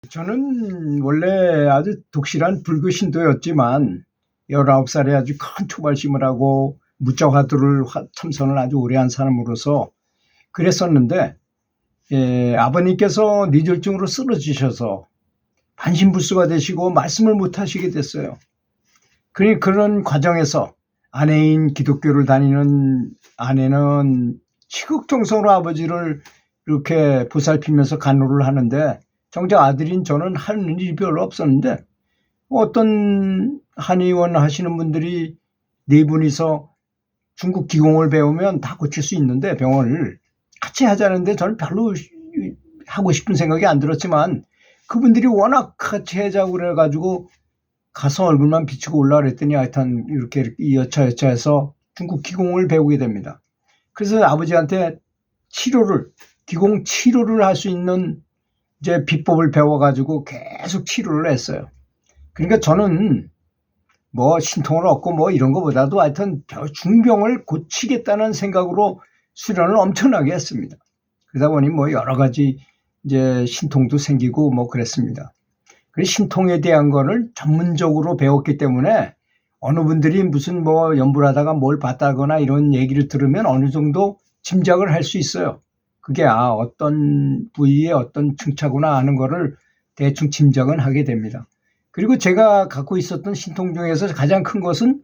저는 원래 아주 독실한 불교 신도였지만 19살에 아주 큰 초발심을 하고 무적화두를 참선을 아주 오래 한 사람으로서 그랬었는데, 아버님께서 뇌졸중으로 쓰러지셔서 반신불수가 되시고 말씀을 못 하시게 됐어요. 그런 과정에서 아내인 기독교를 다니는 아내는 시극정성으로 아버지를 이렇게 보살피면서 간호를 하는데, 정작 아들인 저는 하는 일이 별로 없었는데, 어떤 한의원 하시는 분들이 네 분이서 중국 기공을 배우면 다 고칠 수 있는데 병원을 같이 하자는데 저는 별로 하고 싶은 생각이 안 들었지만, 그분들이 워낙 같이 하자고 그래가지고 가서 얼굴만 비추고 올라 그랬더니 하여튼 이렇게 여차여차해서 중국 기공을 배우게 됩니다. 그래서 아버지한테 기공 치료를 할 수 있는 이제 비법을 배워가지고 계속 치료를 했어요. 그러니까 저는 뭐 신통을 얻고 뭐 이런 것보다도 하여튼 중병을 고치겠다는 생각으로 수련을 엄청나게 했습니다. 그러다 보니 뭐 여러 가지 이제 신통도 생기고 뭐 그랬습니다. 그래서 신통에 대한 거를 전문적으로 배웠기 때문에 어느 분들이 무슨 뭐 연구를 하다가 뭘 봤다거나 이런 얘기를 들으면 어느 정도 짐작을 할 수 있어요. 그게 어떤 부위에 어떤 충차구나 하는 거를 대충 짐작은 하게 됩니다. 그리고 제가 갖고 있었던 신통 중에서 가장 큰 것은,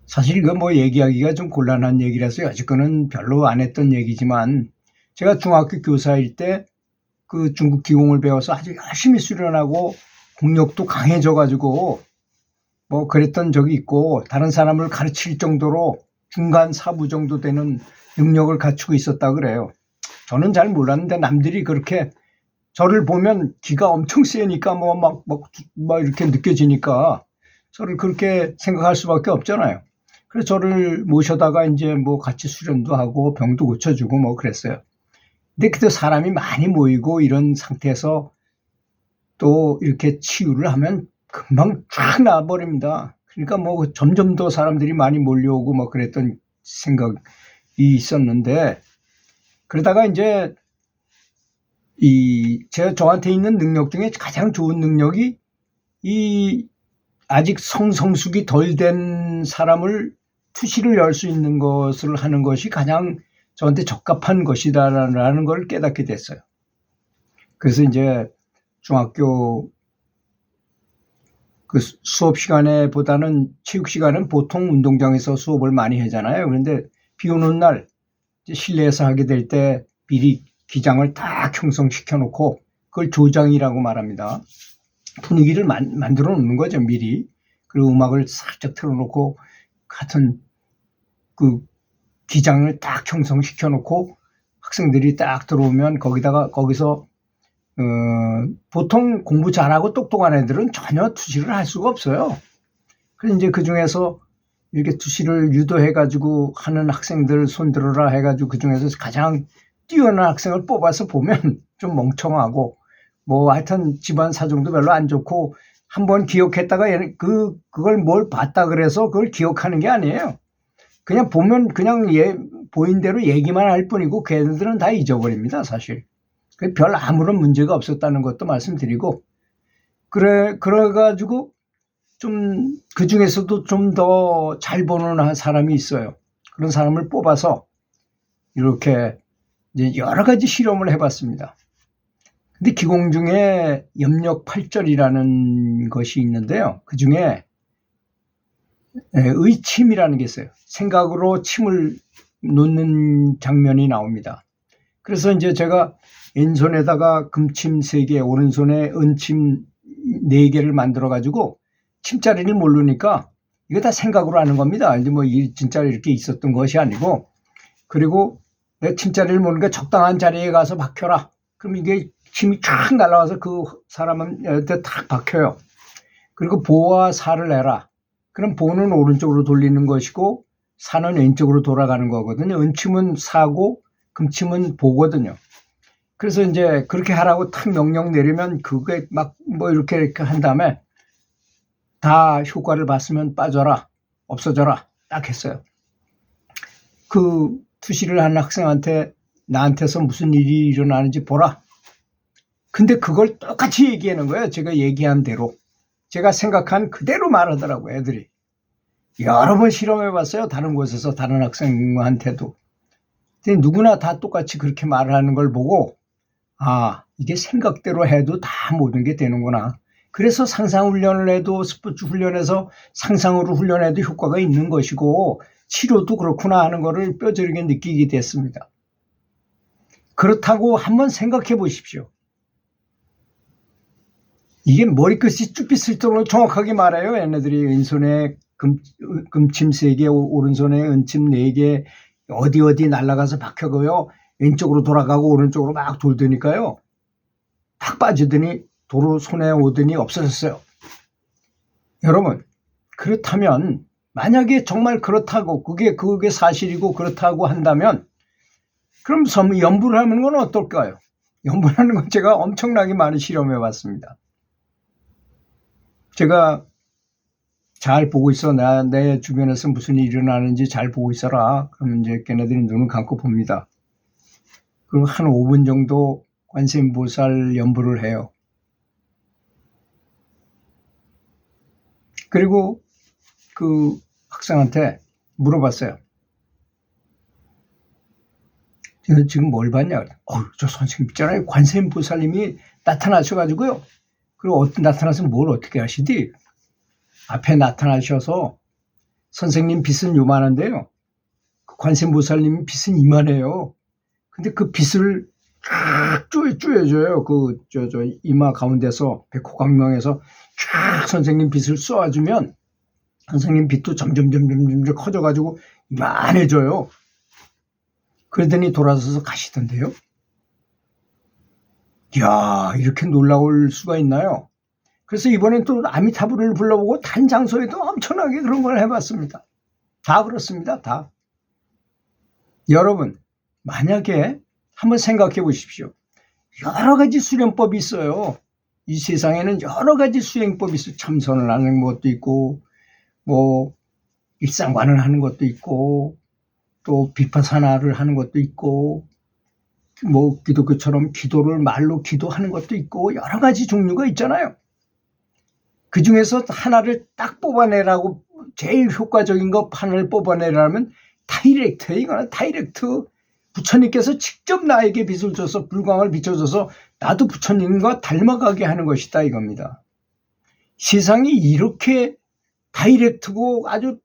사실 이거 뭐 얘기하기가 좀 곤란한 얘기라서 여지껏은 별로 안 했던 얘기지만, 제가 중학교 교사일 때 그 중국 기공을 배워서 아주 열심히 수련하고 공력도 강해져 가지고 뭐 그랬던 적이 있고, 다른 사람을 가르칠 정도로 중간 사부 정도 되는 능력을 갖추고 있었다 그래요. 저는 잘 몰랐는데 남들이 그렇게 저를 보면 기가 엄청 세니까 막 이렇게 느껴지니까 저를 그렇게 생각할 수밖에 없잖아요. 그래서 저를 모셔다가 이제 뭐 같이 수련도 하고 병도 고쳐주고 뭐 그랬어요. 근데 그때 사람이 많이 모이고 이런 상태에서 또 이렇게 치유를 하면 금방 쫙 나와버립니다. 그러니까 뭐 점점 더 사람들이 많이 몰려오고 뭐 그랬던 생각이 있었는데, 그러다가 이제 저한테 있는 능력 중에 가장 좋은 능력이 아직 성숙이 덜 된 사람을 투시를 열 수 있는 것을 하는 것이 가장 저한테 적합한 것이다라는 걸 깨닫게 됐어요. 그래서 이제 중학교 그 수업 시간에 보다는 체육 시간은 보통 운동장에서 수업을 많이 하잖아요. 그런데 비 오는 날 실내에서 하게 될 때 미리 기장을 딱 형성시켜 놓고, 그걸 조장이라고 말합니다. 분위기를 만들어 놓는 거죠, 미리. 그리고 음악을 살짝 틀어놓고 같은 그 기장을 딱 형성시켜 놓고 학생들이 딱 들어오면 거기서 보통 공부 잘하고 똑똑한 애들은 전혀 투시를 할 수가 없어요. 그래서 이제 그 중에서 이렇게 투시를 유도해가지고 하는 학생들 손들어라 해가지고 그 중에서 가장 뛰어난 학생을 뽑아서 보면 좀 멍청하고 뭐 하여튼 집안 사정도 별로 안 좋고, 한번 기억했다가 그걸 뭘 봤다 그래서 그걸 기억하는 게 아니에요. 그냥 보면 그냥 보인 대로 얘기만 할 뿐이고 걔네들은 다 잊어버립니다, 사실. 별 아무런 문제가 없었다는 것도 말씀드리고, 그래가지고 좀 그 중에서도 좀 더 잘 보는 사람이 있어요. 그런 사람을 뽑아서 이렇게 이제 여러 가지 실험을 해봤습니다. 근데 기공 중에 염력팔절이라는 것이 있는데요. 그 중에 의침이라는 게 있어요. 생각으로 침을 놓는 장면이 나옵니다. 그래서 이제 제가 왼손에다가 금침 3개, 오른손에 은침 4개를 만들어 가지고 침자리를 모르니까 이거 다 생각으로 하는 겁니다. 이제 뭐 진짜 이렇게 있었던 것이 아니고, 그리고 내 침자리를 모르니까 적당한 자리에 가서 박혀라. 그럼 이게 침이 쫙 날아와서 그 사람한테 탁 박혀요. 그리고 보와 사를 내라. 그럼 보는 오른쪽으로 돌리는 것이고 사는 왼쪽으로 돌아가는 거거든요. 은침은 사고 금침은 보거든요. 그래서 이제 그렇게 하라고 탁 명령 내리면 그게 막 뭐 이렇게 한 다음에 다 효과를 봤으면 빠져라, 없어져라 딱 했어요. 그 투시를 한 학생한테 나한테서 무슨 일이 일어나는지 보라. 근데 그걸 똑같이 얘기하는 거예요. 제가 얘기한 대로. 제가 생각한 그대로 말하더라고요, 애들이. 여러 번 실험해봤어요. 다른 곳에서, 다른 학생한테도. 근데 누구나 다 똑같이 그렇게 말을 하는 걸 보고, 아, 이게 생각대로 해도 다 모든 게 되는구나. 그래서 상상훈련을 해도, 스포츠 훈련에서 상상으로 훈련해도 효과가 있는 것이고, 치료도 그렇구나 하는 거를 뼈저리게 느끼게 됐습니다. 그렇다고 한번 생각해 보십시오. 이게 머리끝이 쭈삣 쓸도록 정확하게 말해요. 얘네들이 왼손에 금침 3개, 오른손에 은침 4개, 어디 날아가서 박혀가요. 왼쪽으로 돌아가고 오른쪽으로 막 돌더니까요. 탁 빠지더니 도로 손에 오더니 없어졌어요. 여러분, 그렇다면 만약에 정말 그렇다고 그게 사실이고 그렇다고 한다면 그럼 연부를 하는 건 어떨까요? 연부하는 건 제가 엄청나게 많이 실험해 봤습니다. 제가 잘 보고 있어. 내 주변에서 무슨 일이 일어나는지 잘 보고 있어라. 그러면 이제 걔네들이 눈을 감고 봅니다. 그리고 한 5분 정도 관세음보살 연부를 해요. 그리고 그 학생한테 물어봤어요. 지금 뭘 봤냐? 저 선생님 있잖아요. 관세음보살님이 나타나셔가지고요. 그리고 나타나서 뭘 어떻게 하시디? 앞에 나타나셔서 선생님 빚은 요만한데요. 관세음보살님 빚은 이만해요. 근데 그 빚을 쫙 쪼여줘요. 이마 가운데서 백호광명에서 쫙 선생님 빚을 쏘아주면 선생님 빚도 점점 커져가지고 이만해져요. 그러더니 돌아서서 가시던데요. 이야, 이렇게 놀라울 수가 있나요? 그래서 이번엔 또 아미타불을 불러보고 단 장소에도 엄청나게 그런 걸 해봤습니다. 다 그렇습니다. 다. 여러분, 만약에 한번 생각해 보십시오. 여러 가지 수련법이 있어요. 이 세상에는 여러 가지 수행법이 있어요. 참선을 하는 것도 있고, 일상관을 하는 것도 있고, 또 비파사나를 하는 것도 있고, 기독교처럼 기도를 말로 기도하는 것도 있고, 여러 가지 종류가 있잖아요. 그 중에서 하나를 딱 뽑아내라고 제일 효과적인 거 하나를 뽑아내라면 다이렉트예요. 이거는 다이렉트. 부처님께서 직접 나에게 빛을 줘서 불광을 비춰줘서 나도 부처님과 닮아가게 하는 것이다 이겁니다. 세상이 이렇게 다이렉트고 아주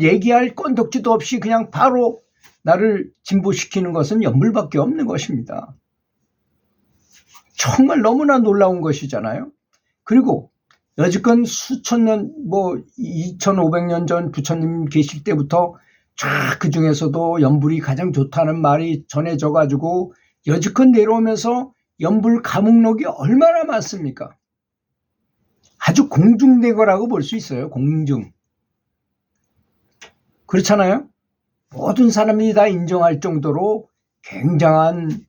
얘기할 건덕지도 없이 그냥 바로 나를 진보시키는 것은 연불밖에 없는 것입니다. 정말 너무나 놀라운 것이잖아요. 그리고 여지껏 수천 년, 2500년 전 부처님 계실 때부터 쫙 그 중에서도 연불이 가장 좋다는 말이 전해져 가지고 여지껏 내려오면서 연불 가목록이 얼마나 많습니까? 아주 공중된 거라고 볼 수 있어요. 공중. 그렇잖아요? 모든 사람이 다 인정할 정도로 굉장한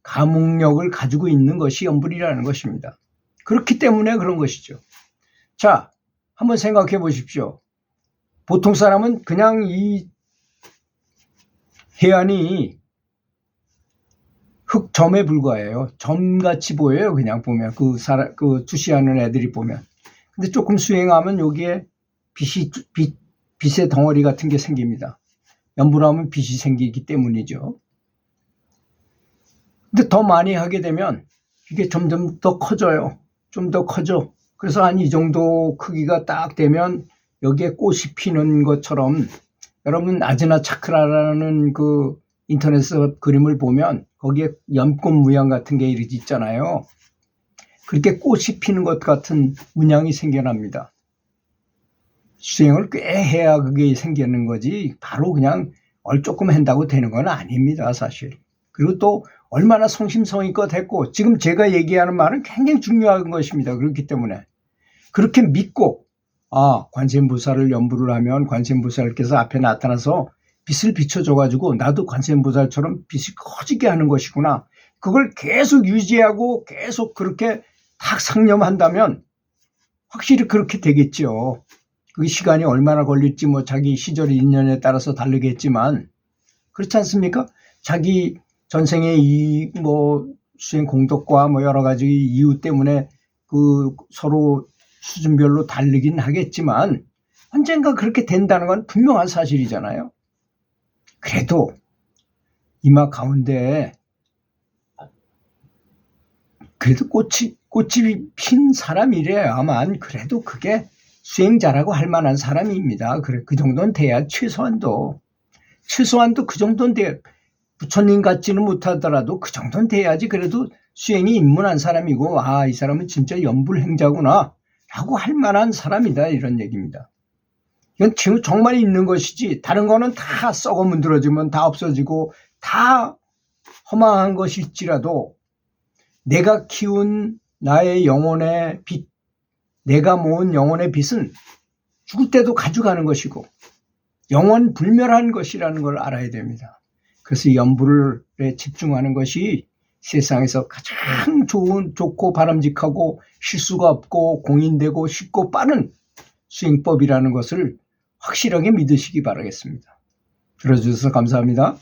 가목력을 가지고 있는 것이 연불이라는 것입니다. 그렇기 때문에 그런 것이죠. 자, 한번 생각해 보십시오. 보통 사람은 그냥 이 해안이 흙점에 불과해요. 점같이 보여요. 그냥 보면 그 투시하는 애들이 보면. 근데 조금 수행하면 여기에 빛의 덩어리 같은 게 생깁니다. 연불하면 빛이 생기기 때문이죠. 근데 더 많이 하게 되면 이게 점점 더 커져요. 좀 더 커져. 그래서 한 이 정도 크기가 딱 되면 여기에 꽃이 피는 것처럼 여러분 아즈나 차크라라는 그 인터넷에서 그림을 보면 거기에 연꽃 문양 같은 게 있잖아요. 그렇게 꽃이 피는 것 같은 문양이 생겨납니다. 수행을 꽤 해야 그게 생기는 거지 바로 그냥 조금 한다고 되는 건 아닙니다, 사실. 그리고 또 얼마나 성심성의껏 했고 지금 제가 얘기하는 말은 굉장히 중요한 것입니다. 그렇기 때문에 그렇게 믿고 관세음보살을 연부를 하면 관세음보살께서 앞에 나타나서 빛을 비춰줘가지고 나도 관세음보살처럼 빛이 커지게 하는 것이구나. 그걸 계속 유지하고 계속 그렇게 딱 상념한다면 확실히 그렇게 되겠죠. 그 시간이 얼마나 걸릴지 자기 시절 인연에 따라서 다르겠지만 그렇지 않습니까? 자기 전생에 수행 공덕과 뭐 여러 가지 이유 때문에 그 서로 수준별로 다르긴 하겠지만 언젠가 그렇게 된다는 건 분명한 사실이잖아요. 그래도 이마 가운데 그래도 꽃이 핀 사람이래야만 그래도 그게 수행자라고 할 만한 사람입니다. 그래, 그 정도는 돼야 최소한도 그 정도는 돼. 부처님 같지는 못하더라도 그 정도는 돼야지 그래도 수행이 입문한 사람이고 이 사람은 진짜 연불행자구나 라고 할 만한 사람이다 이런 얘기입니다. 이건 정말 있는 것이지 다른 거는 다 썩어 문드러지면 다 없어지고 다 허망한 것일지라도 내가 키운 나의 영혼의 빛, 내가 모은 영혼의 빛은 죽을 때도 가져가는 것이고 영원 불멸한 것이라는 걸 알아야 됩니다. 그래서 연불에 집중하는 것이 세상에서 가장 좋고 바람직하고 실수가 없고 공인되고 쉽고 빠른 수행법이라는 것을 확실하게 믿으시기 바라겠습니다. 들어주셔서 감사합니다.